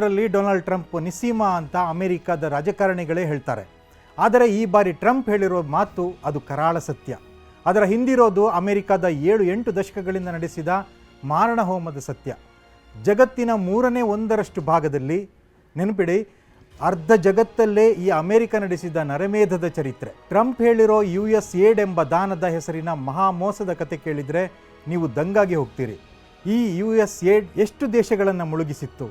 ಇದರಲ್ಲಿ Donald Trump ನಿಸ್ಸೀಮ ಅಂತ ಅಮೆರಿಕದ ರಾಜಕಾರಣಿಗಳೇ ಹೇಳ್ತಾರೆ. ಆದರೆ ಈ ಬಾರಿ ಟ್ರಂಪ್ ಹೇಳಿರೋ ಮಾತು ಅದು ಕರಾಳ ಸತ್ಯ. ಅದರ ಹಿಂದಿರೋದು ಅಮೆರಿಕದ 7-8 ದಶಕಗಳಿಂದ ನಡೆಸಿದ ಮಾರಣ ಹೋಮದ ಸತ್ಯ. ಜಗತ್ತಿನ 1/3 ಭಾಗದಲ್ಲಿ ನೆನಪಿಡಿ, ಅರ್ಧ ಜಗತ್ತಲ್ಲೇ ಈ ಅಮೆರಿಕ ನಡೆಸಿದ ನರಮೇಧದ ಚರಿತ್ರೆ. ಟ್ರಂಪ್ ಹೇಳಿರೋ USAID ಎಂಬ ದಾನದ ಹೆಸರಿನ ಮಹಾ ಮೋಸದ ಕತೆ ಕೇಳಿದರೆ ನೀವು ದಂಗಾಗಿ ಹೋಗ್ತೀರಿ. ಈ USAID ಎಷ್ಟು ದೇಶಗಳನ್ನು ಮುಳುಗಿಸಿತ್ತು,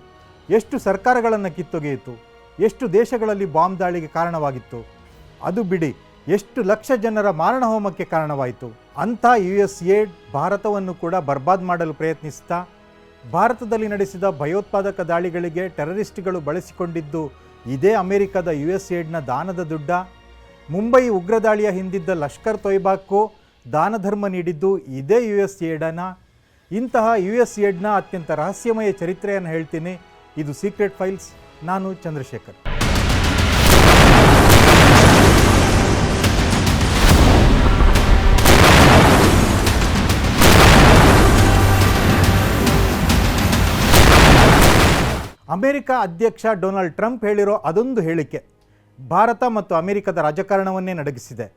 ಎಷ್ಟು ಸರ್ಕಾರಗಳನ್ನು ಕಿತ್ತೊಗೆಯಿತು, ಎಷ್ಟು ದೇಶಗಳಲ್ಲಿ ಬಾಂಬ್ ದಾಳಿಗೆ ಕಾರಣವಾಗಿತ್ತು, ಅದು ಬಿಡಿ ಎಷ್ಟು ಲಕ್ಷ ಜನರ ಮಾರಣಹೋಮಕ್ಕೆ ಕಾರಣವಾಯಿತು. ಅಂಥ USAID ಭಾರತವನ್ನು ಕೂಡ ಬರ್ಬಾದ್ ಮಾಡಲು ಪ್ರಯತ್ನಿಸ್ತಾ ಭಾರತದಲ್ಲಿ ನಡೆಸಿದ ಭಯೋತ್ಪಾದಕ ದಾಳಿಗಳಿಗೆ ಟೆರರಿಸ್ಟ್ಗಳು ಬಳಸಿಕೊಂಡಿದ್ದು ಇದೇ ಅಮೆರಿಕದ USAIDನ ದಾನದ ದುಡ್ಡ. ಮುಂಬೈ ಉಗ್ರ ದಾಳಿಯ ಹಿಂದಿದ್ದ ಲಷ್ಕರ್ ತೊಯ್ಬಾಕ್ಕೂ ದಾನ ಧರ್ಮ ನೀಡಿದ್ದು ಇದೇ USAIDನ. ಇಂತಹ USAIDನ ಅತ್ಯಂತ ರಹಸ್ಯಮಯ ಚರಿತ್ರೆಯನ್ನು ಹೇಳ್ತೀನಿ. ಇದು ಸೀಕ್ರೆಟ್ ಫೈಲ್ಸ್. ನಾನು ಚಂದ್ರಶೇಖರ್. ಅಮೆರಿಕ ಅಧ್ಯಕ್ಷ ಡೊನಾಲ್ಡ್ ಟ್ರಂಪ್ ಹೇಳಿರೋ ಅದೊಂದು ಹೇಳಿಕೆ ಭಾರತ ಮತ್ತು ಅಮೆರಿಕದ ರಾಜಕಾರಣವನ್ನೇ ನಡಗಿಸಿದೆ.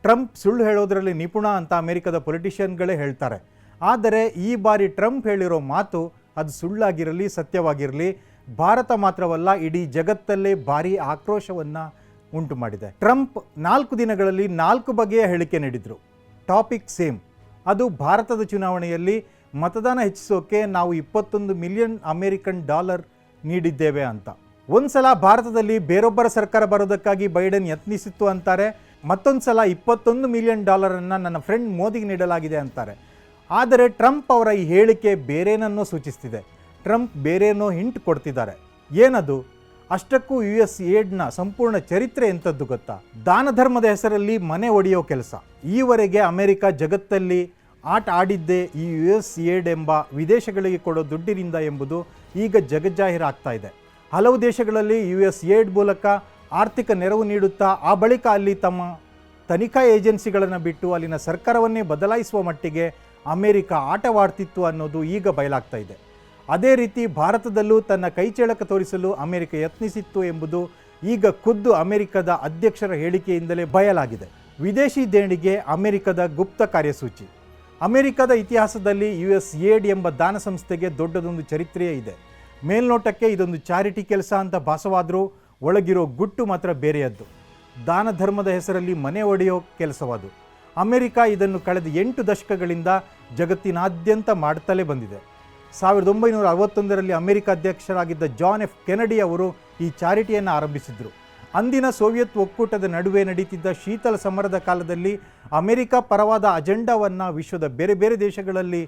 ಟ್ರಂಪ್ ಸುಳ್ಳು ಹೇಳೋದರಲ್ಲಿ ನಿಪುಣ ಅಂತ ಅಮೆರಿಕದ ಪೊಲಿಟಿಷಿಯನ್ಗಳೇ ಹೇಳ್ತಾರೆ. ಆದರೆ ಈ ಬಾರಿ ಟ್ರಂಪ್ ಹೇಳಿರೋ ಮಾತು ಅದು ಸುಳ್ಳಾಗಿರಲಿ ಸತ್ಯವಾಗಿರಲಿ ಭಾರತ ಮಾತ್ರವಲ್ಲ, ಇಡೀ ಜಗತ್ತಲ್ಲೇ ಭಾರೀ ಆಕ್ರೋಶವನ್ನು ಉಂಟು ಮಾಡಿದೆ. ಟ್ರಂಪ್ 4 ದಿನಗಳಲ್ಲಿ 4 ಬಗೆಯ ಹೇಳಿಕೆ ನೀಡಿದರು. Topic same. ಅದು ಭಾರತದ ಚುನಾವಣೆಯಲ್ಲಿ ಮತದಾನ ಹೆಚ್ಚಿಸೋಕೆ ನಾವು $21 ಮಿಲಿಯನ್ ಅಮೆರಿಕನ್ ಡಾಲರ್ ನೀಡಿದ್ದೇವೆ ಅಂತ. ಒಂದು ಸಲ ಭಾರತದಲ್ಲಿ ಬೇರೊಬ್ಬರ ಸರ್ಕಾರ ಬರೋದಕ್ಕಾಗಿ ಬೈಡೆನ್ ಯತ್ನಿಸಿತ್ತು ಅಂತಾರೆ, ಮತ್ತೊಂದು ಸಲ $21 ಮಿಲಿಯನ್ ಡಾಲರನ್ನು ನನ್ನ ಫ್ರೆಂಡ್ ಮೋದಿಗೆ ನೀಡಲಾಗಿದೆ ಅಂತಾರೆ. ಆದರೆ ಟ್ರಂಪ್ ಅವರ ಈ ಹೇಳಿಕೆ ಬೇರೇನನ್ನೋ ಸೂಚಿಸ್ತಿದೆ. ಟ್ರಂಪ್ ಬೇರೇನೋ ಹಿಂಟ್ ಕೊಡ್ತಿದ್ದಾರೆ. ಏನದು? ಅಷ್ಟಕ್ಕೂ USAIDನ ಸಂಪೂರ್ಣ ಚರಿತ್ರೆ ಎಂಥದ್ದು ಗೊತ್ತಾ? ದಾನ ಧರ್ಮದ ಹೆಸರಲ್ಲಿ ಮನೆ ಒಡೆಯೋ ಕೆಲಸ. ಈವರೆಗೆ ಅಮೆರಿಕ ಜಗತ್ತಲ್ಲಿ ಆಟ ಆಡಿದ್ದೇ ಈ USAID ಎಂಬ ವಿದೇಶಗಳಿಗೆ ಕೊಡೋ ದುಡ್ಡಿನಿಂದ ಎಂಬುದು ಈಗ ಜಗಜ್ಜಾಹೀರಾಗ್ತಾ ಇದೆ. ಹಲವು ದೇಶಗಳಲ್ಲಿ USAID ಮೂಲಕ ಆರ್ಥಿಕ ನೆರವು ನೀಡುತ್ತಾ ಆ ಬಳಿಕ ಅಲ್ಲಿ ತಮ್ಮ ತನಿಖಾ ಏಜೆನ್ಸಿಗಳನ್ನು ಬಿಟ್ಟು ಅಲ್ಲಿನ ಸರ್ಕಾರವನ್ನೇ ಬದಲಾಯಿಸುವ ಮಟ್ಟಿಗೆ ಅಮೆರಿಕ ಆಟವಾಡ್ತಿತ್ತು ಅನ್ನೋದು ಈಗ ಬಯಲಾಗ್ತಾ ಇದೆ. ಅದೇ ರೀತಿ ಭಾರತದಲ್ಲೂ ತನ್ನ ಕೈಚಳಕ ತೋರಿಸಲು ಅಮೆರಿಕ ಯತ್ನಿಸಿತ್ತು ಎಂಬುದು ಈಗ ಖುದ್ದು ಅಮೆರಿಕದ ಅಧ್ಯಕ್ಷರ ಹೇಳಿಕೆಯಿಂದಲೇ ಬಯಲಾಗಿದೆ. ವಿದೇಶಿ ದೇಣಿಗೆ ಅಮೆರಿಕದ ಗುಪ್ತ ಕಾರ್ಯಸೂಚಿ. ಅಮೆರಿಕದ ಇತಿಹಾಸದಲ್ಲಿ USAID ಎಂಬ ದಾನ ಸಂಸ್ಥೆಗೆ ದೊಡ್ಡದೊಂದು ಚರಿತ್ರೆಯೇ ಇದೆ. ಮೇಲ್ನೋಟಕ್ಕೆ ಇದೊಂದು ಚಾರಿಟಿ ಕೆಲಸ ಅಂತ ಭಾಸವಾದರೂ ಒಳಗಿರೋ ಗುಟ್ಟು ಮಾತ್ರ ಬೇರೆಯದ್ದು. ದಾನ ಧರ್ಮದ ಹೆಸರಲ್ಲಿ ಮನೆ ಒಡೆಯೋ ಕೆಲಸವಾದು. ಅಮೆರಿಕ ಇದನ್ನು ಕಳೆದ 8 ದಶಕಗಳಿಂದ ಜಗತ್ತಿನಾದ್ಯಂತ ಮಾಡುತ್ತಲೇ ಬಂದಿದೆ. 1961ರಲ್ಲಿ ಅಮೆರಿಕ ಅಧ್ಯಕ್ಷರಾಗಿದ್ದ ಜಾನ್ ಎಫ್ ಕೆನಡಿ ಅವರು ಈ ಚಾರಿಟಿಯನ್ನು ಆರಂಭಿಸಿದರು. ಅಂದಿನ ಸೋವಿಯತ್ ಒಕ್ಕೂಟದ ನಡುವೆ ನಡೀತಿದ್ದ ಶೀತಲ ಸಮರದ ಕಾಲದಲ್ಲಿ ಅಮೆರಿಕ ಪರವಾದ ಅಜೆಂಡಾವನ್ನು ವಿಶ್ವದ ಬೇರೆ ಬೇರೆ ದೇಶಗಳಲ್ಲಿ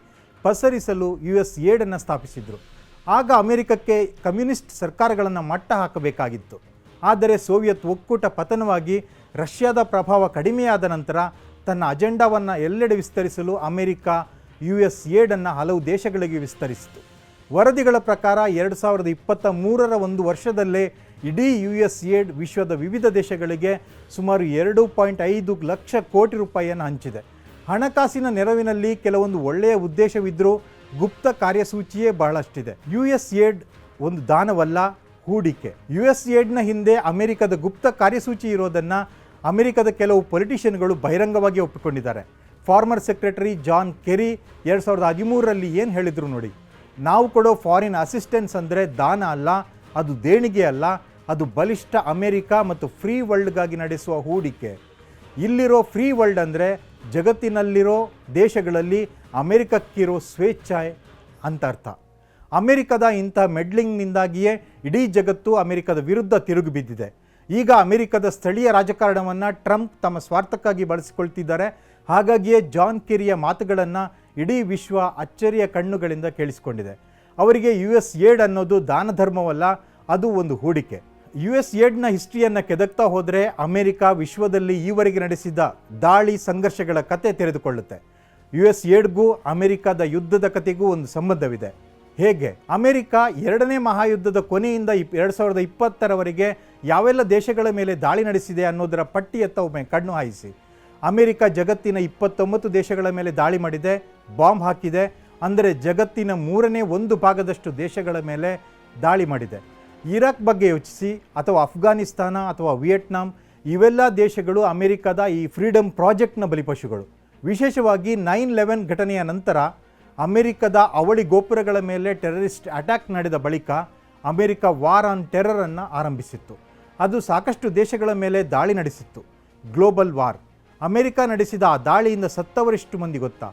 ಪಸರಿಸಲು USAIDನ್ನು ಸ್ಥಾಪಿಸಿದರು. ಆಗ ಅಮೆರಿಕಕ್ಕೆ ಕಮ್ಯುನಿಸ್ಟ್ ಸರ್ಕಾರಗಳನ್ನು ಮಟ್ಟ ಹಾಕಬೇಕಾಗಿತ್ತು. ಆದರೆ ಸೋವಿಯತ್ ಒಕ್ಕೂಟ ಪತನವಾಗಿ ರಷ್ಯಾದ ಪ್ರಭಾವ ಕಡಿಮೆಯಾದ ನಂತರ ತನ್ನ ಅಜೆಂಡಾವನ್ನು ಎಲ್ಲೆಡೆ ವಿಸ್ತರಿಸಲು ಅಮೆರಿಕ USAIDನ್ನು ಹಲವು ದೇಶಗಳಿಗೆ ವಿಸ್ತರಿಸಿತು. ವರದಿಗಳ ಪ್ರಕಾರ 2023ರ ಒಂದು ವರ್ಷದಲ್ಲೇ ಇಡೀ USAID ವಿಶ್ವದ ವಿವಿಧ ದೇಶಗಳಿಗೆ ಸುಮಾರು 2.5 ಲಕ್ಷ ಕೋಟಿ ರೂಪಾಯಿಯನ್ನು ಹಂಚಿದೆ. ಹಣಕಾಸಿನ ನೆರವಿನಲ್ಲಿ ಕೆಲವೊಂದು ಒಳ್ಳೆಯ ಉದ್ದೇಶವಿದ್ದರೂ ಗುಪ್ತ ಕಾರ್ಯಸೂಚಿಯೇ ಬಹಳಷ್ಟಿದೆ. USAID ಒಂದು ದಾನವಲ್ಲ, ಹೂಡಿಕೆ. USAIDನ ಹಿಂದೆ ಅಮೆರಿಕದ ಗುಪ್ತ ಕಾರ್ಯಸೂಚಿ ಇರೋದನ್ನು ಅಮೆರಿಕದ ಕೆಲವು ಪೊಲಿಟಿಷಿಯನ್ಗಳು ಬಹಿರಂಗವಾಗಿ ಒಪ್ಪಿಕೊಂಡಿದ್ದಾರೆ. ಫಾರ್ಮರ್ ಸೆಕ್ರೆಟರಿ ಜಾನ್ ಕೆರಿ 2013ರಲ್ಲಿ ಏನು ಹೇಳಿದರು ನೋಡಿ, ನಾವು ಕೊಡೋ ಫಾರಿನ್ ಅಸಿಸ್ಟೆನ್ಸ್ ಅಂದರೆ ದಾನ ಅಲ್ಲ, ಅದು ದೇಣಿಗೆ ಅಲ್ಲ, ಅದು ಬಲಿಷ್ಠ ಅಮೆರಿಕ ಮತ್ತು ಫ್ರೀ ವರ್ಲ್ಡ್ಗಾಗಿ ನಡೆಸುವ ಹೂಡಿಕೆ. ಇಲ್ಲಿರೋ ಫ್ರೀ ವರ್ಲ್ಡ್ ಅಂದರೆ ಜಗತ್ತಿನಲ್ಲಿರೋ ದೇಶಗಳಲ್ಲಿ ಅಮೆರಿಕಕ್ಕಿರೋ ಸ್ವೇಚ್ಛೆ ಅಂತ ಅರ್ಥ. ಅಮೆರಿಕದ ಇಂಥ ಮೆಡ್ಲಿಂಗ್ನಿಂದಾಗಿಯೇ ಇಡೀ ಜಗತ್ತು ಅಮೆರಿಕದ ವಿರುದ್ಧ ತಿರುಗಿ ಬಿದ್ದಿದೆ. ಈಗ ಅಮೆರಿಕದ ಸ್ಥಳೀಯ ರಾಜಕಾರಣವನ್ನು ಟ್ರಂಪ್ ತಮ್ಮ ಸ್ವಾರ್ಥಕ್ಕಾಗಿ ಬಳಸಿಕೊಳ್ತಿದ್ದಾರೆ. ಹಾಗಾಗಿಯೇ ಜಾನ್ ಕೆರಿಯ ಮಾತುಗಳನ್ನು ಇಡೀ ವಿಶ್ವ ಅಚ್ಚರಿಯ ಕಣ್ಣುಗಳಿಂದ ಕೇಳಿಸಿಕೊಂಡಿದೆ. ಅವರಿಗೆ USAID ಅನ್ನೋದು ದಾನ ಧರ್ಮವಲ್ಲ, ಅದು ಒಂದು ಹೂಡಿಕೆ. USAIDನ ಹಿಸ್ಟ್ರಿಯನ್ನು ಕೆದಕ್ತಾ ಹೋದರೆ ಅಮೆರಿಕ ವಿಶ್ವದಲ್ಲಿ ಈವರೆಗೆ ನಡೆಸಿದ ದಾಳಿ ಸಂಘರ್ಷಗಳ ಕತೆ ತೆರೆದುಕೊಳ್ಳುತ್ತೆ. USAIDಗೂ ಅಮೆರಿಕದ ಯುದ್ಧದ ಕತೆಗೂ ಒಂದು ಸಂಬಂಧವಿದೆ. ಹೇಗೆ? ಅಮೆರಿಕ 2ನೇ ಮಹಾಯುದ್ಧದ ಕೊನೆಯಿಂದ 2020ರವರೆಗೆ ಯಾವೆಲ್ಲ ದೇಶಗಳ ಮೇಲೆ ದಾಳಿ ನಡೆಸಿದೆ ಅನ್ನೋದರ ಪಟ್ಟಿಯತ್ತ ಒಮ್ಮೆ ಕಣ್ಣು ಹಾಯಿಸಿ. ಅಮೆರಿಕ ಜಗತ್ತಿನ 29 ದೇಶಗಳ ಮೇಲೆ ದಾಳಿ ಮಾಡಿದೆ, ಬಾಂಬ್ ಹಾಕಿದೆ. ಅಂದರೆ ಜಗತ್ತಿನ 1/3 ದೇಶಗಳ ಮೇಲೆ ದಾಳಿ ಮಾಡಿದೆ. ಇರಾಕ್ ಬಗ್ಗೆ ಯೋಚಿಸಿ, ಅಥವಾ ಅಫ್ಘಾನಿಸ್ತಾನ ಅಥವಾ ವಿಯೆಟ್ನಾಂ, ಇವೆಲ್ಲ ದೇಶಗಳು ಅಮೆರಿಕದ ಈ ಫ್ರೀಡಮ್ ಪ್ರಾಜೆಕ್ಟ್ನ ಬಲಿಪಶುಗಳು. ವಿಶೇಷವಾಗಿ 9/11 ಘಟನೆಯ ನಂತರ ಅಮೆರಿಕದ ಅವಳಿ ಗೋಪುರಗಳ ಮೇಲೆ ಟೆರರಿಸ್ಟ್ ಅಟ್ಯಾಕ್ ನಡೆದ ಬಳಿಕ ಅಮೆರಿಕ ವಾರ್ ಆನ್ ಟೆರರನ್ನು ಆರಂಭಿಸಿತ್ತು. ಅದು ಸಾಕಷ್ಟು ದೇಶಗಳ ಮೇಲೆ ದಾಳಿ ನಡೆಸಿತ್ತು. Global war. ಅಮೆರಿಕ ನಡೆಸಿದ ಆ ದಾಳಿಯಿಂದ ಸತ್ತವರೆಷ್ಟು ಮಂದಿ ಗೊತ್ತಾ?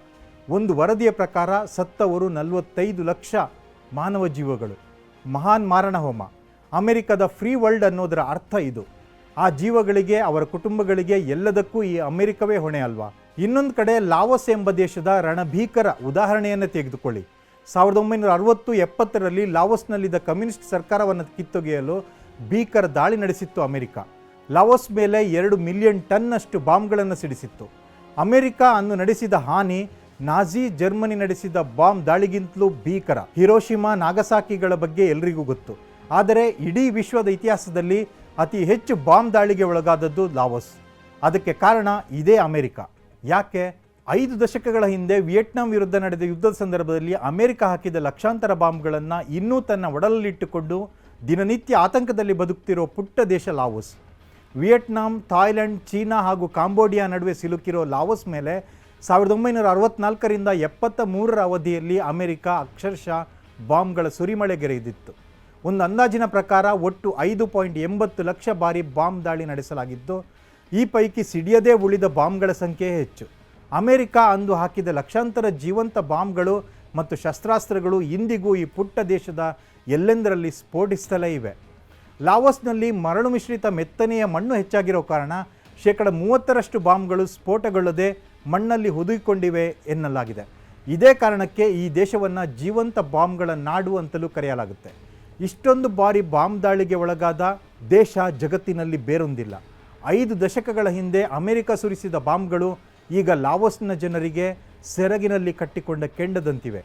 ಒಂದು ವರದಿಯ ಪ್ರಕಾರ ಸತ್ತವರು 45 ಲಕ್ಷ ಮಾನವ ಜೀವಗಳು. ಮಹಾನ್ ಮಾರಣಹೋಮ. ಅಮೆರಿಕದ ಫ್ರೀ ವರ್ಲ್ಡ್ ಅನ್ನೋದರ ಅರ್ಥ ಇದು. ಆ ಜೀವಗಳಿಗೆ, ಅವರ ಕುಟುಂಬಗಳಿಗೆ, ಎಲ್ಲದಕ್ಕೂ ಈ ಅಮೆರಿಕವೇ ಹೊಣೆ ಅಲ್ವಾ? ಇನ್ನೊಂದು ಕಡೆ ಲಾವೋಸ್ ಎಂಬ ದೇಶದ ರಣಭೀಕರ ಉದಾಹರಣೆಯನ್ನು ತೆಗೆದುಕೊಳ್ಳಿ. 1960-70ರಲ್ಲಿ ಲಾವೋಸ್ನಲ್ಲಿದ್ದ ಕಮ್ಯುನಿಸ್ಟ್ ಸರ್ಕಾರವನ್ನು ಕಿತ್ತೊಗೆಯಲು ಭೀಕರ ದಾಳಿ ನಡೆಸಿತ್ತು ಅಮೆರಿಕ. ಲಾವೋಸ್ ಮೇಲೆ 2 ಮಿಲಿಯನ್ ಟನ್ನಷ್ಟು ಬಾಂಬ್ಗಳನ್ನು ಸಿಡಿಸಿತ್ತು. ಅಮೆರಿಕ ಅಂದು ನಡೆಸಿದ ಹಾನಿ ನಾಜಿ ಜರ್ಮನಿ ನಡೆಸಿದ ಬಾಂಬ್ ದಾಳಿಗಿಂತಲೂ ಭೀಕರ. ಹಿರೋಶಿಮಾ, ನಾಗಸಾಕಿಗಳ ಬಗ್ಗೆ ಎಲ್ರಿಗೂ ಗೊತ್ತು. ಆದರೆ ಇಡೀ ವಿಶ್ವದ ಇತಿಹಾಸದಲ್ಲಿ ಅತಿ ಹೆಚ್ಚು ಬಾಂಬ್ ದಾಳಿಗೆ ಒಳಗಾದದ್ದು ಲಾವೋಸ್. ಅದಕ್ಕೆ ಕಾರಣ ಇದೇ ಅಮೆರಿಕ. ಯಾಕೆ? 5 ದಶಕಗಳ ಹಿಂದೆ ವಿಯೆಟ್ನಾಂ ವಿರುದ್ಧ ನಡೆದ ಯುದ್ಧದ ಸಂದರ್ಭದಲ್ಲಿ ಅಮೆರಿಕ ಹಾಕಿದ ಲಕ್ಷಾಂತರ ಬಾಂಬ್ಗಳನ್ನು ಇನ್ನೂ ತನ್ನ ಒಡಲಲ್ಲಿಟ್ಟುಕೊಂಡು ದಿನನಿತ್ಯ ಆತಂಕದಲ್ಲಿ ಬದುಕ್ತಿರೋ ಪುಟ್ಟ ದೇಶ ಲಾವೋಸ್. ವಿಯೆಟ್ನಾಂ, ಥಾಯ್ಲೆಂಡ್, ಚೀನಾ ಹಾಗೂ ಕಾಂಬೋಡಿಯಾ ನಡುವೆ ಸಿಲುಕಿರೋ ಲಾವೋಸ್ ಮೇಲೆ 1964ರಿಂದ 73ರ ಅವಧಿಯಲ್ಲಿ ಅಮೆರಿಕ ಅಕ್ಷರಶಃ ಬಾಂಬ್ಗಳ ಸುರಿಮಳೆಗೆರೆದಿತ್ತು. ಒಂದು ಅಂದಾಜಿನ ಪ್ರಕಾರ ಒಟ್ಟು 5.80 ಲಕ್ಷ ಬಾರಿ ಬಾಂಬ್ ದಾಳಿ ನಡೆಸಲಾಗಿದ್ದು, ಈ ಪೈಕಿ ಸಿಡಿಯದೇ ಉಳಿದ ಬಾಂಬ್ಗಳ ಸಂಖ್ಯೆ ಹೆಚ್ಚು. ಅಮೆರಿಕ ಅಂದು ಹಾಕಿದ ಲಕ್ಷಾಂತರ ಜೀವಂತ ಬಾಂಬ್ಗಳು ಮತ್ತು ಶಸ್ತ್ರಾಸ್ತ್ರಗಳು ಇಂದಿಗೂ ಈ ಪುಟ್ಟ ದೇಶದ ಎಲ್ಲೆಂದರಲ್ಲಿ ಸ್ಫೋಟಿಸ್ತಲೇ ಇವೆ. ಲಾವೋಸ್ನಲ್ಲಿ ಮರಳು ಮಿಶ್ರಿತ ಮೆತ್ತನೆಯ ಮಣ್ಣು ಹೆಚ್ಚಾಗಿರೋ ಕಾರಣ 30% ಬಾಂಬ್ಗಳು ಸ್ಫೋಟಗೊಳ್ಳದೆ ಮಣ್ಣಲ್ಲಿ ಹುದುಗಿಕೊಂಡಿವೆ ಎನ್ನಲಾಗಿದೆ. ಇದೇ ಕಾರಣಕ್ಕೆ ಈ ದೇಶವನ್ನು ಜೀವಂತ ಬಾಂಬ್ಗಳ ನಾಡು ಅಂತಲೂ ಕರೆಯಲಾಗುತ್ತೆ. ಇಷ್ಟೊಂದು ಬಾರಿ ಬಾಂಬ್ ದಾಳಿಗೆ ಒಳಗಾದ ದೇಶ ಜಗತ್ತಿನಲ್ಲಿ ಬೇರೊಂದಿಲ್ಲ. 5 ದಶಕಗಳ ಹಿಂದೆ ಅಮೆರಿಕ ಸುರಿಸಿದ ಬಾಂಬ್ಗಳು ಈಗ ಲಾವೋಸ್ನ ಜನರಿಗೆ ಸೆರಗಿನಲ್ಲಿ ಕಟ್ಟಿಕೊಂಡ ಕೆಂಡದಂತಿವೆ.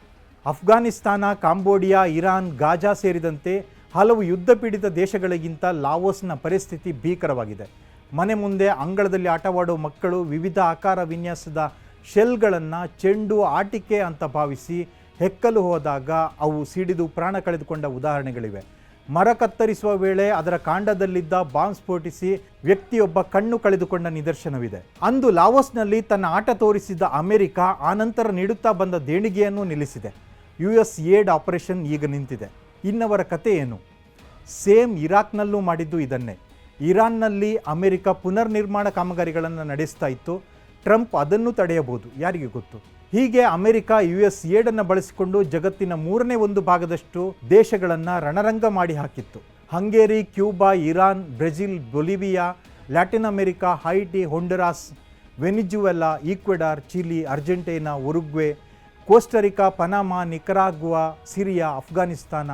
ಅಫ್ಘಾನಿಸ್ತಾನ, ಕಾಂಬೋಡಿಯಾ, ಇರಾನ್, ಗಾಜಾ ಸೇರಿದಂತೆ ಹಲವು ಯುದ್ಧ ಪೀಡಿತ ದೇಶಗಳಿಗಿಂತ ಲಾವೋಸ್ನ ಪರಿಸ್ಥಿತಿ ಭೀಕರವಾಗಿದೆ. ಮನೆ ಮುಂದೆ ಅಂಗಳದಲ್ಲಿ ಆಟವಾಡೋ ಮಕ್ಕಳು ವಿವಿಧ ಆಕಾರ ವಿನ್ಯಾಸದ ಶೆಲ್ಗಳನ್ನು ಚೆಂಡು ಆಟಿಕೆ ಅಂತ ಭಾವಿಸಿ ಹೆಕ್ಕಲು ಹೋದಾಗ ಅವು ಸಿಡಿದು ಪ್ರಾಣ ಕಳೆದುಕೊಂಡ ಉದಾಹರಣೆಗಳಿವೆ. ಮರ ಕತ್ತರಿಸುವ ವೇಳೆ ಅದರ ಕಾಂಡದಲ್ಲಿದ್ದ ಬಾಂಬ್ ಸ್ಫೋಟಿಸಿ ವ್ಯಕ್ತಿಯೊಬ್ಬ ಕಣ್ಣು ಕಳೆದುಕೊಂಡ ನಿದರ್ಶನವಿದೆ. ಅಂದು ಲಾವೋಸ್ನಲ್ಲಿ ತನ್ನ ಆಟ ತೋರಿಸಿದ ಅಮೆರಿಕ ಆನಂತರ ನೀಡುತ್ತಾ ಬಂದ ದೇಣಿಗೆಯನ್ನು ನಿಲ್ಲಿಸಿದೆ. US ಏಡ್ ಆಪರೇಷನ್ ಈಗ ನಿಂತಿದೆ. ಇನ್ನವರ ಕತೆ ಏನು? ಸೇಮ್ ಇರಾಕ್ನಲ್ಲೂ ಮಾಡಿದ್ದು ಇದನ್ನೇ. ಇರಾನ್ನಲ್ಲಿ ಅಮೆರಿಕ ಪುನರ್ನಿರ್ಮಾಣ ಕಾಮಗಾರಿಗಳನ್ನು ನಡೆಸ್ತಾ ಇತ್ತು. ಟ್ರಂಪ್ ಅದನ್ನು ತಡೆಯಬಹುದು, ಯಾರಿಗೆ ಗೊತ್ತು? ಹೀಗೆ ಅಮೆರಿಕ US ಏಡನ್ನು ಬಳಸಿಕೊಂಡು ಜಗತ್ತಿನ 1/3 ಭಾಗದಷ್ಟು ದೇಶಗಳನ್ನು ರಣರಂಗ ಮಾಡಿ ಹಾಕಿತ್ತು. Hungary, Cuba, Iran, Brazil, Bolivia, Latin America, Haiti, Honduras, Venezuela, Ecuador, Chile, Argentina, Uruguay, Costa Rica, Panama, Nicaragua, Syria, Afghanistan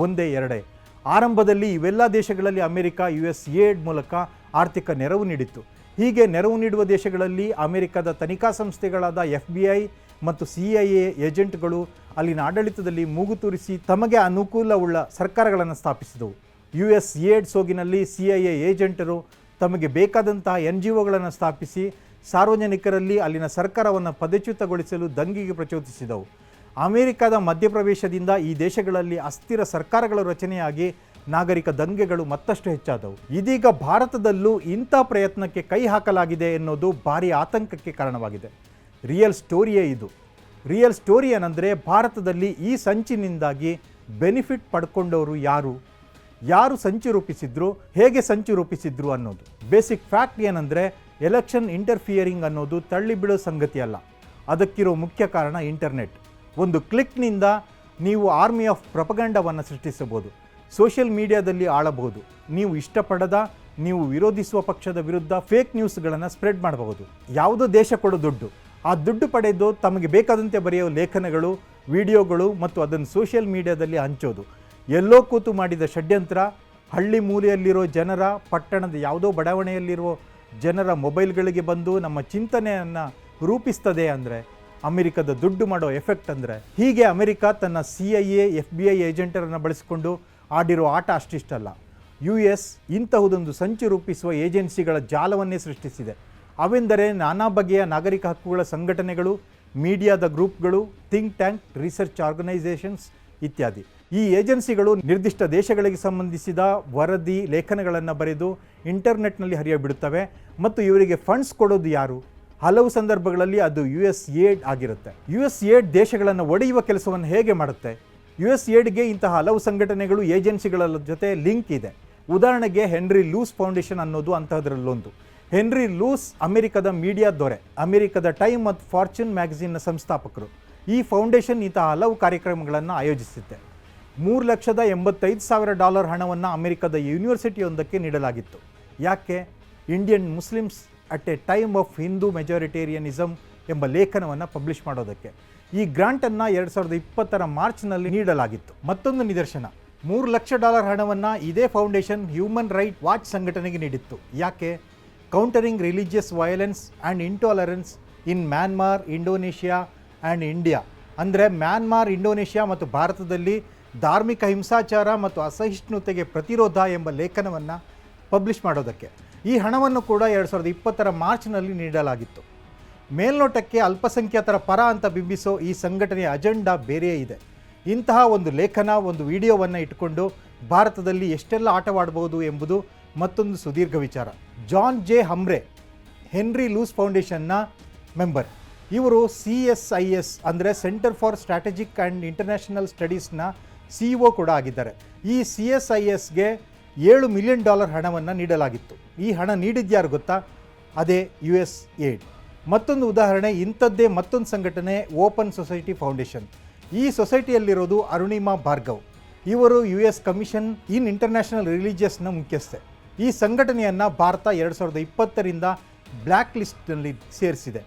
ಒಂದೇ ಎರಡೇ. ಆರಂಭದಲ್ಲಿ ಇವೆಲ್ಲ ದೇಶಗಳಲ್ಲಿ ಅಮೆರಿಕ US ಏಡ್ ಮೂಲಕ ಆರ್ಥಿಕ ನೆರವು ನೀಡಿತ್ತು. ಹೀಗೆ ನೆರವು ನೀಡುವ ದೇಶಗಳಲ್ಲಿ ಅಮೆರಿಕದ ತನಿಖಾ ಸಂಸ್ಥೆಗಳಾದ FBI ಮತ್ತು CIA ಏಜೆಂಟ್ಗಳು ಅಲ್ಲಿನ ಆಡಳಿತದಲ್ಲಿ ಮೂಗು ತೂರಿಸಿ ತಮಗೆ ಅನುಕೂಲವುಳ್ಳ ಸರ್ಕಾರಗಳನ್ನು ಸ್ಥಾಪಿಸಿದವು. US ಏಡ್ ಸೋಗಿನಲ್ಲಿ CIA ಏಜೆಂಟರು ತಮಗೆ ಬೇಕಾದಂತಹ NGOಗಳನ್ನು ಸ್ಥಾಪಿಸಿ ಸಾರ್ವಜನಿಕರಲ್ಲಿ ಅಲ್ಲಿನ ಸರ್ಕಾರವನ್ನು ಪದಚ್ಯುತಗೊಳಿಸಲು ದಂಗೆಗೆ ಪ್ರಚೋದಿಸಿದವು. ಅಮೆರಿಕದ ಮಧ್ಯಪ್ರವೇಶದಿಂದ ಈ ದೇಶಗಳಲ್ಲಿ ಅಸ್ಥಿರ ಸರ್ಕಾರಗಳ ರಚನೆಯಾಗಿ ನಾಗರಿಕ ದಂಗೆಗಳು ಮತ್ತಷ್ಟು ಹೆಚ್ಚಾದವು. ಇದೀಗ ಭಾರತದಲ್ಲೂ ಇಂಥ ಪ್ರಯತ್ನಕ್ಕೆ ಕೈ ಹಾಕಲಾಗಿದೆ ಎನ್ನುವುದು ಭಾರಿ ಆತಂಕಕ್ಕೆ ಕಾರಣವಾಗಿದೆ. ರಿಯಲ್ ಸ್ಟೋರಿಯೇ ಇದು. ರಿಯಲ್ ಸ್ಟೋರಿ ಏನಂದರೆ, ಭಾರತದಲ್ಲಿ ಈ ಸಂಚಿನಿಂದಾಗಿ ಬೆನಿಫಿಟ್ ಪಡ್ಕೊಂಡವರು ಯಾರು ಸಂಚು ರೂಪಿಸಿದ್ರು, ಹೇಗೆ ಸಂಚು ರೂಪಿಸಿದ್ರು ಅನ್ನೋದು. ಬೇಸಿಕ್ ಫ್ಯಾಕ್ಟ್ ಏನಂದರೆ, ಎಲೆಕ್ಷನ್ ಇಂಟರ್ಫಿಯರಿಂಗ್ ಅನ್ನೋದು ತಳ್ಳಿಬಿಡೋ ಸಂಗತಿ ಅಲ್ಲ. ಅದಕ್ಕಿರೋ ಮುಖ್ಯ ಕಾರಣ ಇಂಟರ್ನೆಟ್. ಒಂದು ಕ್ಲಿಕ್ನಿಂದ ನೀವು ಆರ್ಮಿ ಆಫ್ ಪ್ರೊಪಗಂಡವನ್ನು ಸೃಷ್ಟಿಸಬಹುದು. ಸೋಷಿಯಲ್ ಮೀಡಿಯಾದಲ್ಲಿ ಆಳಬಹುದು. ನೀವು ಇಷ್ಟಪಡದ, ನೀವು ವಿರೋಧಿಸುವ ಪಕ್ಷದ ವಿರುದ್ಧ ಫೇಕ್ ನ್ಯೂಸ್ಗಳನ್ನು ಸ್ಪ್ರೆಡ್ ಮಾಡಬಹುದು. ಯಾವುದೋ ದೇಶ ಕೊಡೋ ದುಡ್ಡು, ಆ ದುಡ್ಡು ಪಡೆದು ತಮಗೆ ಬೇಕಾದಂತೆ ಬರೆಯೋ ಲೇಖನಗಳು, ವಿಡಿಯೋಗಳು ಮತ್ತು ಅದನ್ನು ಸೋಷಿಯಲ್ ಮೀಡಿಯಾದಲ್ಲಿ ಹಂಚೋದು. ಎಲ್ಲೋ ಕೂತು ಮಾಡಿದ ಷಡ್ಯಂತ್ರ ಹಳ್ಳಿ ಮೂಲೆಯಲ್ಲಿರೋ ಜನರ, ಪಟ್ಟಣದ ಯಾವುದೋ ಬಡಾವಣೆಯಲ್ಲಿರೋ ಜನರ ಮೊಬೈಲ್ಗಳಿಗೆ ಬಂದು ನಮ್ಮ ಚಿಂತನೆಯನ್ನು ರೂಪಿಸ್ತದೆ ಅಂದರೆ ಅಮೆರಿಕದ ದುಡ್ಡು ಮಾಡೋ ಎಫೆಕ್ಟ್ ಅಂದರೆ. ಹೀಗೆ ಅಮೆರಿಕ ತನ್ನ CIA, FBI ಏಜೆಂಟರನ್ನು ಬಳಸಿಕೊಂಡು ಆಡಿರೋ ಆಟ ಅಷ್ಟಿಷ್ಟಲ್ಲ. US ಇಂತಹುದೊಂದು ಸಂಚು ರೂಪಿಸುವ ಏಜೆನ್ಸಿಗಳ ಜಾಲವನ್ನೇ ಸೃಷ್ಟಿಸಿದೆ. ಅವೆಂದರೆ ನಾನಾ ಬಗೆಯ ನಾಗರಿಕ ಹಕ್ಕುಗಳ ಸಂಘಟನೆಗಳು, ಮೀಡಿಯಾದ ಗ್ರೂಪ್ಗಳು, ಥಿಂಕ್ ಟ್ಯಾಂಕ್, ರಿಸರ್ಚ್ ಆರ್ಗನೈಸೇಷನ್ಸ್ ಇತ್ಯಾದಿ. ಈ ಏಜೆನ್ಸಿಗಳು ನಿರ್ದಿಷ್ಟ ದೇಶಗಳಿಗೆ ಸಂಬಂಧಿಸಿದ ವರದಿ ಲೇಖನಗಳನ್ನು ಬರೆದು ಇಂಟರ್ನೆಟ್ನಲ್ಲಿ ಹರಿಯಬಿಡುತ್ತವೆ ಮತ್ತು ಇವರಿಗೆ ಫಂಡ್ಸ್ ಕೊಡೋದು ಯಾರು? ಹಲವು ಸಂದರ್ಭಗಳಲ್ಲಿ ಅದು USAID ಆಗಿರುತ್ತೆ. USAID ದೇಶಗಳನ್ನು ಒಡೆಯುವ ಕೆಲಸವನ್ನು ಹೇಗೆ ಮಾಡುತ್ತೆ? USAIDಗೆ ಇಂತಹ ಹಲವು ಸಂಘಟನೆಗಳು ಏಜೆನ್ಸಿಗಳ ಜೊತೆ ಲಿಂಕ್ ಇದೆ. ಉದಾಹರಣೆಗೆ ಹೆನ್ರಿ ಲೂಸ್ ಫೌಂಡೇಶನ್ ಅನ್ನೋದು ಅಂತಹದರಲ್ಲೊಂದು. ಹೆನ್ರಿ ಲೂಸ್ ಅಮೆರಿಕದ ಮೀಡಿಯಾ ದೊರೆ, ಅಮೆರಿಕದ ಟೈಮ್ ಮತ್ತು ಫಾರ್ಚೂನ್ ಮ್ಯಾಗಝಿನ್ನ ಸಂಸ್ಥಾಪಕರು. ಈ ಫೌಂಡೇಶನ್ ಇಂತಹ ಹಲವು ಕಾರ್ಯಕ್ರಮಗಳನ್ನು ಆಯೋಜಿಸುತ್ತೆ. $3,85,000 ಹಣವನ್ನು ಅಮೆರಿಕದ ಯೂನಿವರ್ಸಿಟಿಯೊಂದಕ್ಕೆ ನೀಡಲಾಗಿತ್ತು. ಯಾಕೆ? Indian Muslims at a time of Hindu majoritarianism ಎಂಬ ಲೇಖನವನ್ನು ಪಬ್ಲಿಷ್ ಮಾಡೋದಕ್ಕೆ. ಈ ಗ್ರಾಂಟನ್ನು 2020 ಮಾರ್ಚ್ನಲ್ಲಿ ನೀಡಲಾಗಿತ್ತು. ಮತ್ತೊಂದು ನಿದರ್ಶನ, $3 ಲಕ್ಷ ಹಣವನ್ನು ಇದೇ ಫೌಂಡೇಶನ್ ಹ್ಯೂಮನ್ ರೈಟ್ ವಾಚ್ ಸಂಘಟನೆಗೆ ನೀಡಿತ್ತು. ಯಾಕೆ? Countering religious violence and intolerance in Myanmar, Indonesia and India. ಅಂದರೆ ಮ್ಯಾನ್ಮಾರ್, ಇಂಡೋನೇಷ್ಯಾ ಮತ್ತು ಭಾರತದಲ್ಲಿ ಧಾರ್ಮಿಕ ಹಿಂಸಾಚಾರ ಮತ್ತು ಅಸಹಿಷ್ಣುತೆಗೆ ಪ್ರತಿರೋಧ ಎಂಬ ಲೇಖನವನ್ನು ಪಬ್ಲಿಷ್ ಮಾಡೋದಕ್ಕೆ. ಈ ಹಣವನ್ನು ಕೂಡ 2020 ಮಾರ್ಚ್ನಲ್ಲಿ ನೀಡಲಾಗಿತ್ತು. ಮೇಲ್ನೋಟಕ್ಕೆ ಅಲ್ಪಸಂಖ್ಯಾತರ ಪರ ಅಂತ ಬಿಂಬಿಸೋ ಈ ಸಂಘಟನೆಯ ಅಜೆಂಡಾ ಬೇರೆಯೇ ಇದೆ. ಇಂತಹ ಒಂದು ಲೇಖನ, ಒಂದು ವಿಡಿಯೋವನ್ನು ಇಟ್ಟುಕೊಂಡು ಭಾರತದಲ್ಲಿ ಎಷ್ಟೆಲ್ಲ ಆಟವಾಡಬಹುದು ಎಂಬುದು ಮತ್ತೊಂದು ಸುದೀರ್ಘ ವಿಚಾರ. John J Hamre Henry Luce ಫೌಂಡೇಶನ್ನ ಮೆಂಬರ್. ಇವರು CSIS ಅಂದರೆ centre for strategic and international ಸ್ಟಡೀಸ್ನ CEO ಕೂಡ ಆಗಿದ್ದಾರೆ. ಈ CSISಗೆ $7 ಮಿಲಿಯನ್ ಹಣವನ್ನು ನೀಡಲಾಗಿತ್ತು. ಈ ಹಣ ನೀಡಿದ್ಯಾರು ಗೊತ್ತಾ? ಅದೇ USAID. ಮತ್ತೊಂದು ಉದಾಹರಣೆ, ಇಂಥದ್ದೇ ಮತ್ತೊಂದು ಸಂಘಟನೆ ಓಪನ್ ಸೊಸೈಟಿ ಫೌಂಡೇಶನ್. ಈ ಸೊಸೈಟಿಯಲ್ಲಿರೋದು ಅರುಣಿಮಾ ಭಾರ್ಗವ್. ಇವರು US ಕಮಿಷನ್ ಇನ್ ಇಂಟರ್ನ್ಯಾಷನಲ್ ರಿಲಿಜಿಯಸ್ನ ಮುಖ್ಯಸ್ಥೆ. ಈ ಸಂಘಟನೆಯನ್ನು ಭಾರತ 2020ರಿಂದ ಬ್ಲ್ಯಾಕ್ ಲಿಸ್ಟ್ನಲ್ಲಿ ಸೇರಿಸಿದೆ.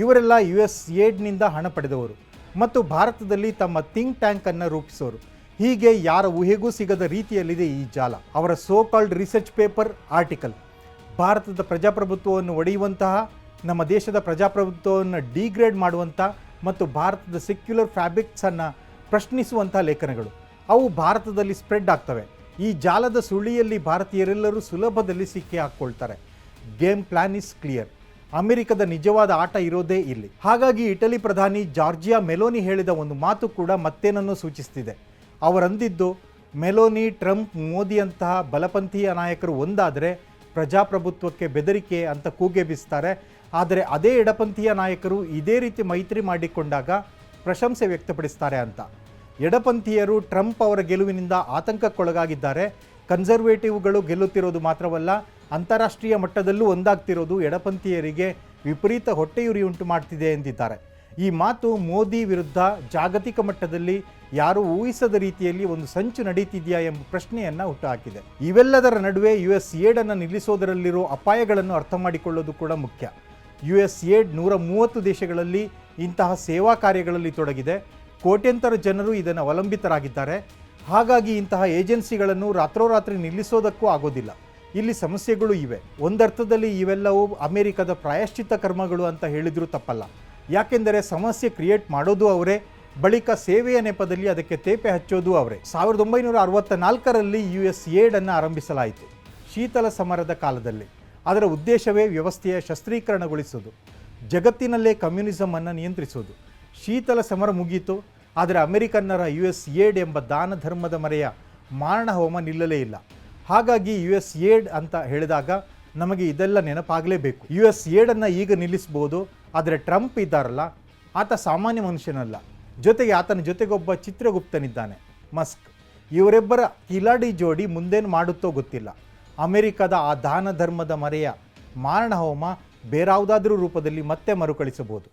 ಇವರೆಲ್ಲ USAIDನಿಂದ ಹಣ ಪಡೆದವರು ಮತ್ತು ಭಾರತದಲ್ಲಿ ತಮ್ಮ ಥಿಂಕ್ ಟ್ಯಾಂಕನ್ನು ರೂಪಿಸೋರು. ಹೀಗೆ ಯಾರ ಊಹೆಗೂ ಸಿಗದ ರೀತಿಯಲ್ಲಿದೆ ಈ ಜಾಲ. ಅವರ so called research paper, article ಭಾರತದ ಪ್ರಜಾಪ್ರಭುತ್ವವನ್ನು ಒಡೆಯುವಂತಹ, ನಮ್ಮ ದೇಶದ ಪ್ರಜಾಪ್ರಭುತ್ವವನ್ನು ಡಿಗ್ರೇಡ್ ಮಾಡುವಂಥ ಮತ್ತು ಭಾರತದ ಸೆಕ್ಯುಲರ್ ಫ್ಯಾಬ್ರಿಕ್ಸನ್ನು ಪ್ರಶ್ನಿಸುವಂಥ ಲೇಖನಗಳು ಅವು ಭಾರತದಲ್ಲಿ ಸ್ಪ್ರೆಡ್ ಆಗ್ತವೆ. ಈ ಜಾಲದ ಸುಳಿಯಲ್ಲಿ ಭಾರತೀಯರೆಲ್ಲರೂ ಸುಲಭದಲ್ಲಿ ಸಿಕ್ಕಿ ಹಾಕ್ಕೊಳ್ತಾರೆ. Game plan is clear. ಅಮೆರಿಕದ ನಿಜವಾದ ಆಟ ಇರೋದೇ ಇಲ್ಲಿ. ಹಾಗಾಗಿ ಇಟಲಿ ಪ್ರಧಾನಿ ಜಾರ್ಜಿಯಾ ಮೆಲೋನಿ ಹೇಳಿದ ಒಂದು ಮಾತು ಕೂಡ ಮತ್ತೇನನ್ನು ಸೂಚಿಸ್ತಿದೆ. ಅವರಂದಿದ್ದು, ಮೆಲೋನಿ, ಟ್ರಂಪ್, ಮೋದಿಯಂತಹ ಬಲಪಂಥೀಯ ನಾಯಕರು ಒಂದಾದರೆ ಪ್ರಜಾಪ್ರಭುತ್ವಕ್ಕೆ ಬೆದರಿಕೆ ಅಂತ ಕೂಗೆ ಬೀಸ್ತಾರೆ. ಆದರೆ ಅದೇ ಎಡಪಂಥೀಯ ನಾಯಕರು ಇದೇ ರೀತಿ ಮೈತ್ರಿ ಮಾಡಿಕೊಂಡಾಗ ಪ್ರಶಂಸೆ ವ್ಯಕ್ತಪಡಿಸ್ತಾರೆ ಅಂತ. ಎಡಪಂಥೀಯರು ಟ್ರಂಪ್ ಅವರ ಗೆಲುವಿನಿಂದ ಆತಂಕಕ್ಕೊಳಗಾಗಿದ್ದಾರೆ. ಕನ್ಸರ್ವೇಟಿವ್ಗಳು ಗೆಲ್ಲುತ್ತಿರೋದು ಮಾತ್ರವಲ್ಲ, ಅಂತಾರಾಷ್ಟ್ರೀಯ ಮಟ್ಟದಲ್ಲೂ ಒಂದಾಗ್ತಿರೋದು ಎಡಪಂಥೀಯರಿಗೆ ವಿಪರೀತ ಹೊಟ್ಟೆಯುರಿ ಉಂಟು ಮಾಡ್ತಿದೆ ಎಂದಿದ್ದಾರೆ. ಈ ಮಾತು ಮೋದಿ ವಿರುದ್ಧ ಜಾಗತಿಕ ಮಟ್ಟದಲ್ಲಿ ಯಾರೂ ಊಹಿಸದ ರೀತಿಯಲ್ಲಿ ಒಂದು ಸಂಚು ನಡೀತಿದೆಯಾ ಎಂಬ ಪ್ರಶ್ನೆಯನ್ನು ಹುಟ್ಟುಹಾಕಿದೆ. ಇವೆಲ್ಲದರ ನಡುವೆ USAID ಅನ್ನು ನಿಲ್ಲಿಸೋದರಲ್ಲಿರೋ ಅಪಾಯಗಳನ್ನು ಅರ್ಥ ಮಾಡಿಕೊಳ್ಳೋದು ಕೂಡ ಮುಖ್ಯ. USAID 130 ದೇಶಗಳಲ್ಲಿ ಇಂತಹ ಸೇವಾ ಕಾರ್ಯಗಳಲ್ಲಿ ತೊಡಗಿದೆ. ಕೋಟ್ಯಂತರ ಜನರು ಇದನ್ನು ಅವಲಂಬಿತರಾಗಿದ್ದಾರೆ. ಹಾಗಾಗಿ ಇಂತಹ ಏಜೆನ್ಸಿಗಳನ್ನು ರಾತ್ರೋರಾತ್ರಿ ನಿಲ್ಲಿಸೋದಕ್ಕೂ ಆಗೋದಿಲ್ಲ. ಇಲ್ಲಿ ಸಮಸ್ಯೆಗಳು ಇವೆ. ಒಂದರ್ಥದಲ್ಲಿ ಇವೆಲ್ಲವೂ ಅಮೆರಿಕದ ಪ್ರಾಯಶ್ಚಿತ್ತ ಕರ್ಮಗಳು ಅಂತ ಹೇಳಿದರೂ ತಪ್ಪಲ್ಲ. ಯಾಕೆಂದರೆ ಸಮಸ್ಯೆ ಕ್ರಿಯೇಟ್ ಮಾಡೋದು ಅವರೇ, ಬಳಿಕ ಸೇವೆಯ ನೆಪದಲ್ಲಿ ಅದಕ್ಕೆ ತೇಪೆ ಹಚ್ಚೋದು ಅವರೇ. 1964ರಲ್ಲಿ USAID ಅನ್ನು ಆರಂಭಿಸಲಾಯಿತು, ಶೀತಲ ಸಮರದ ಕಾಲದಲ್ಲಿ. ಅದರ ಉದ್ದೇಶವೇ ವ್ಯವಸ್ಥೆಯ ಶಸ್ತ್ರೀಕರಣಗೊಳಿಸೋದು, ಜಗತ್ತಿನಲ್ಲೇ ಕಮ್ಯುನಿಸಮನ್ನು ನಿಯಂತ್ರಿಸೋದು. ಶೀತಲ ಸಮರ ಮುಗೀತು, ಆದರೆ ಅಮೆರಿಕನ್ನರ USAID ಎಂಬ ದಾನ ಧರ್ಮದ ಮರೆಯ ಮಾರಣ ಹೋಮ ನಿಲ್ಲಲೇ ಇಲ್ಲ. ಹಾಗಾಗಿ USAID ಅಂತ ಹೇಳಿದಾಗ ನಮಗೆ ಇದೆಲ್ಲ ನೆನಪಾಗಲೇಬೇಕು. USAID ಅನ್ನು ಈಗ ನಿಲ್ಲಿಸ್ಬೋದು, ಆದರೆ ಟ್ರಂಪ್ ಇದ್ದಾರಲ್ಲ, ಆತ ಸಾಮಾನ್ಯ ಮನುಷ್ಯನಲ್ಲ. ಜೊತೆಗೆ ಆತನ ಜೊತೆಗೊಬ್ಬ ಚಿತ್ರಗುಪ್ತನಿದ್ದಾನೆ, ಮಸ್ಕ್. ಇವರಿಬ್ಬರ ಕಿಲಾಡಿ ಜೋಡಿ ಮುಂದೇನು ಮಾಡುತ್ತೋ ಗೊತ್ತಿಲ್ಲ. ಅಮೆರಿಕದ ಆ ದಾನ ಧರ್ಮದ ಮರೆಯ ಮಾರಣ ಹೋಮ ಬೇರಾವುದಾದ್ರೂ ರೂಪದಲ್ಲಿ ಮತ್ತೆ ಮರುಕಳಿಸಬಹುದು.